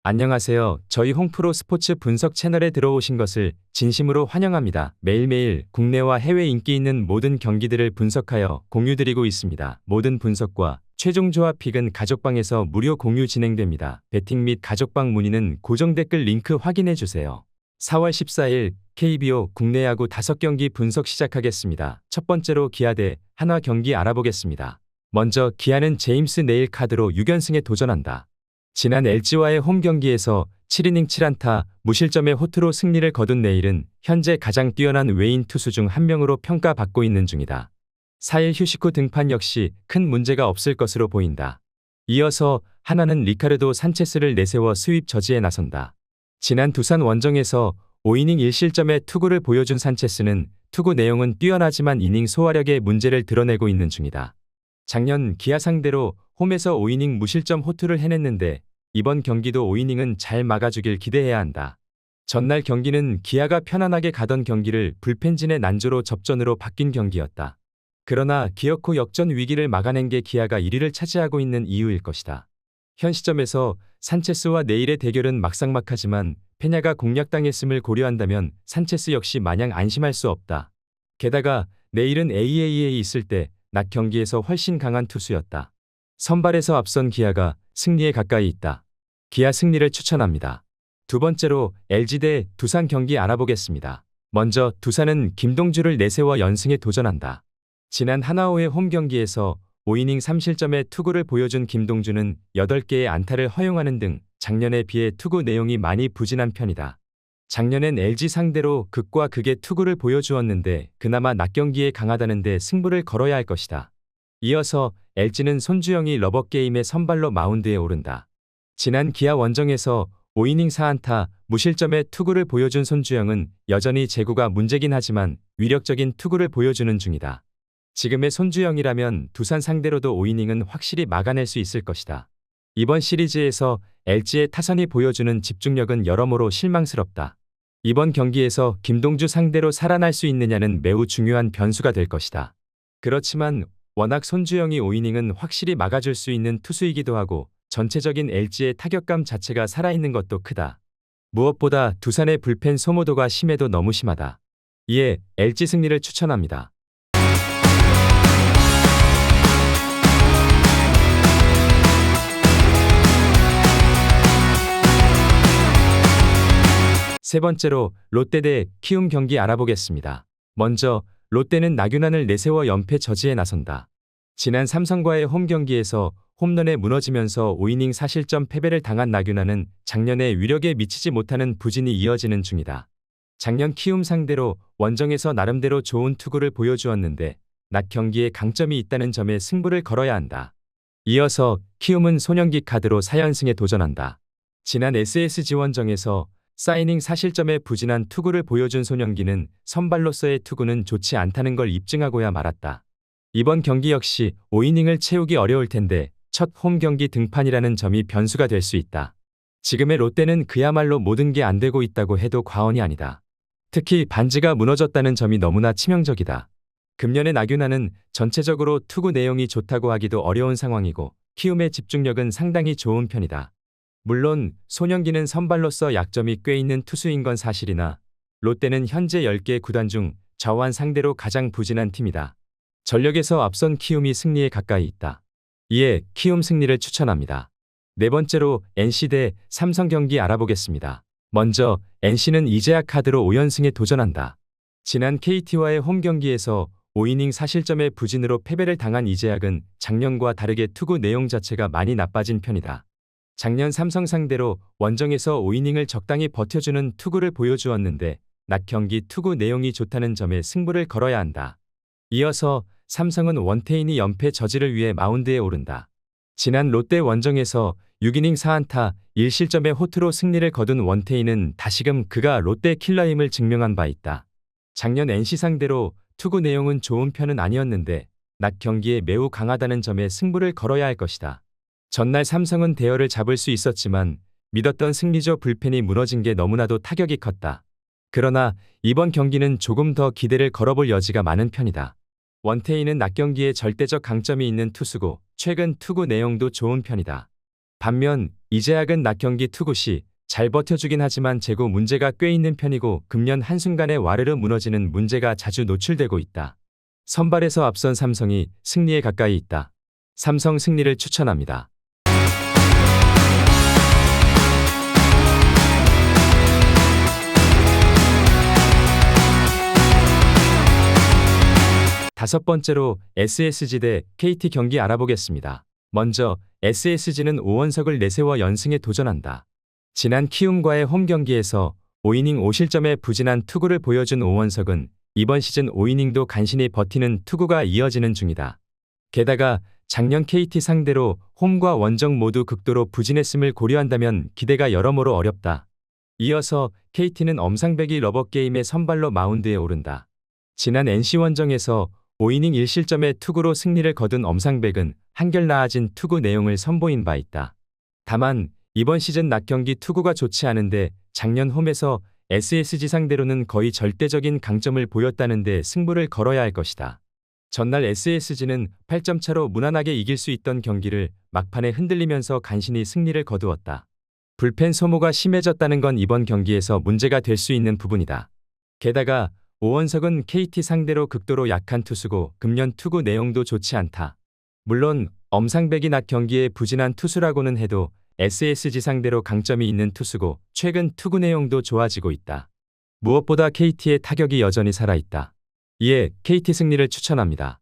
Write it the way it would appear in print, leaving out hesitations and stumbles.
안녕하세요. 저희 홍프로 스포츠 분석 채널에 들어오신 것을 진심으로 환영합니다. 매일매일 국내와 해외 인기 있는 모든 경기들을 분석하여 공유드리고 있습니다. 모든 분석과 최종 조합 픽은 가족방에서 무료 공유 진행됩니다. 배팅 및 가족방 문의는 고정 댓글 링크 확인해주세요. 4월 14일 KBO 국내 야구 5경기 분석 시작하겠습니다. 첫 번째로 기아 대 한화 경기 알아보겠습니다. 먼저 기아는 제임스 네일 카드로 6연승에 도전한다. 지난 LG와의 홈 경기에서 7이닝 7안타 무실점의 호투로 승리를 거둔 네일은 현재 가장 뛰어난 외인 투수 중 한 명으로 평가받고 있는 중이다. 4일 휴식 후 등판 역시 큰 문제가 없을 것으로 보인다. 이어서 하나는 리카르도 산체스를 내세워 스윕 저지에 나선다. 지난 두산 원정에서 5이닝 1실점의 투구를 보여준 산체스는 투구 내용은 뛰어나지만 이닝 소화력에 문제를 드러내고 있는 중이다. 작년 기아 상대로 홈에서 5이닝 무실점 호투를 해냈는데 이번 경기도 5이닝은 잘 막아주길 기대해야 한다. 전날 경기는 기아가 편안하게 가던 경기를 불펜진의 난조로 접전으로 바뀐 경기였다. 그러나 기어코 역전 위기를 막아낸 게 기아가 1위를 차지하고 있는 이유일 것이다. 현 시점에서 산체스와 네일의 대결은 막상막하지만 페냐가 공략당했음을 고려한다면 산체스 역시 마냥 안심할 수 없다. 게다가 네일은 AAA에 있을 때 낮 경기에서 훨씬 강한 투수였다. 선발에서 앞선 기아가 승리에 가까이 있다. 기아 승리를 추천합니다. 두 번째로 LG 대 두산 경기 알아보겠습니다. 먼저 두산은 김동주를 내세워 연승에 도전한다. 지난 하나호의 홈 경기에서 5이닝 3실점의 투구를 보여준 김동주는 8개의 안타를 허용하는 등 작년에 비해 투구 내용이 많이 부진한 편이다. 작년엔 LG 상대로 극과 극의 투구를 보여주었는데 그나마 낮 경기에 강하다는데 승부를 걸어야 할 것이다. 이어서 LG는 손주영이 러버게임의 선발로 마운드에 오른다. 지난 기아 원정에서 5이닝 4안타 무실점의 투구를 보여준 손주영은 여전히 제구가 문제긴 하지만 위력적인 투구를 보여주는 중이다. 지금의 손주영이라면 두산 상대로도 5이닝은 확실히 막아낼 수 있을 것이다. 이번 시리즈에서 LG의 타선이 보여주는 집중력은 여러모로 실망스럽다. 이번 경기에서 김동주 상대로 살아날 수 있느냐는 매우 중요한 변수가 될 것이다. 그렇지만 워낙 손주영이 5이닝은 확실히 막아줄 수 있는 투수이기도 하고 전체적인 LG의 타격감 자체가 살아있는 것도 크다. 무엇보다 두산의 불펜 소모도가 심해도 너무 심하다. 이에 LG 승리를 추천합니다. 세 번째로 롯데 대 키움 경기 알아보겠습니다. 먼저 롯데는 나균안을 내세워 연패 저지에 나선다. 지난 삼성과의 홈 경기에서 홈런에 무너지면서 5이닝 4실점 패배를 당한 나균안은 작년에 위력에 미치지 못하는 부진이 이어지는 중이다. 작년 키움 상대로 원정에서 나름대로 좋은 투구를 보여주었는데 낮 경기에 강점이 있다는 점에 승부를 걸어야 한다. 이어서 키움은 손영기 카드로 4연승에 도전한다. 지난 SSG 원정에서 4이닝 4실점의 부진한 투구를 보여준 손영기는 선발로서의 투구는 좋지 않다는 걸 입증하고야 말았다. 이번 경기 역시 5이닝을 채우기 어려울 텐데 첫 홈 경기 등판이라는 점이 변수가 될 수 있다. 지금의 롯데는 그야말로 모든 게 안 되고 있다고 해도 과언이 아니다. 특히 반지가 무너졌다는 점이 너무나 치명적이다. 금년의 나균안은 전체적으로 투구 내용이 좋다고 하기도 어려운 상황이고 키움의 집중력은 상당히 좋은 편이다. 물론 손영기는 선발로서 약점이 꽤 있는 투수인 건 사실이나 롯데는 현재 10개 구단 중 저완 상대로 가장 부진한 팀이다. 전력에서 앞선 키움이 승리에 가까이 있다. 이에 키움 승리를 추천합니다. 네 번째로 NC 대 삼성 경기 알아보겠습니다. 먼저 NC는 이재학 카드로 5연승에 도전한다. 지난 KT와의 홈 경기에서 5이닝 4실점의 부진으로 패배를 당한 이재학은 작년과 다르게 투구 내용 자체가 많이 나빠진 편이다. 작년 삼성 상대로 원정에서 5이닝을 적당히 버텨주는 투구를 보여주었는데 낮 경기 투구 내용이 좋다는 점에 승부를 걸어야 한다. 이어서 삼성은 원태인이 연패 저지를 위해 마운드에 오른다. 지난 롯데 원정에서 6이닝 4안타 1실점의 호투로 승리를 거둔 원태인은 다시금 그가 롯데 킬러임을 증명한 바 있다. 작년 NC 상대로 투구 내용은 좋은 편은 아니었는데 낮 경기에 매우 강하다는 점에 승부를 걸어야 할 것이다. 전날 삼성은 대열을 잡을 수 있었지만 믿었던 승리조 불펜이 무너진 게 너무나도 타격이 컸다. 그러나 이번 경기는 조금 더 기대를 걸어볼 여지가 많은 편이다. 원태인은 낮 경기에 절대적 강점이 있는 투수고 최근 투구 내용도 좋은 편이다. 반면 이재학은 낮 경기 투구 시 잘 버텨주긴 하지만 제구 문제가 꽤 있는 편이고 금년 한순간에 와르르 무너지는 문제가 자주 노출되고 있다. 선발에서 앞선 삼성이 승리에 가까이 있다. 삼성 승리를 추천합니다. 다섯 번째로 SSG 대 KT 경기 알아보겠습니다. 먼저 SSG는 오원석을 내세워 연승에 도전한다. 지난 키움과의 홈 경기에서 5이닝 5실점의 부진한 투구를 보여준 오원석은 이번 시즌 5이닝도 간신히 버티는 투구가 이어지는 중이다. 게다가 작년 KT 상대로 홈과 원정 모두 극도로 부진했음을 고려한다면 기대가 여러모로 어렵다. 이어서 KT는 엄상백이 러버게임의 선발로 마운드에 오른다. 지난 NC원정에서 5이닝 1실점의 투구로 승리를 거둔 엄상백은 한결 나아진 투구 내용을 선보인 바 있다. 다만 이번 시즌 낮 경기 투구가 좋지 않은데 작년 홈에서 SSG 상대로는 거의 절대적인 강점을 보였다는데 승부를 걸어야 할 것이다. 전날 SSG는 8점 차로 무난하게 이길 수 있던 경기를 막판에 흔들리면서 간신히 승리를 거두었다. 불펜 소모가 심해졌다는 건 이번 경기에서 문제가 될 수 있는 부분이다. 게다가 오원석은 KT 상대로 극도로 약한 투수고 금년 투구 내용도 좋지 않다. 물론 엄상백이 낮 경기에 부진한 투수라고는 해도 SSG 상대로 강점이 있는 투수고 최근 투구 내용도 좋아지고 있다. 무엇보다 KT의 타격이 여전히 살아있다. 이에 KT 승리를 추천합니다.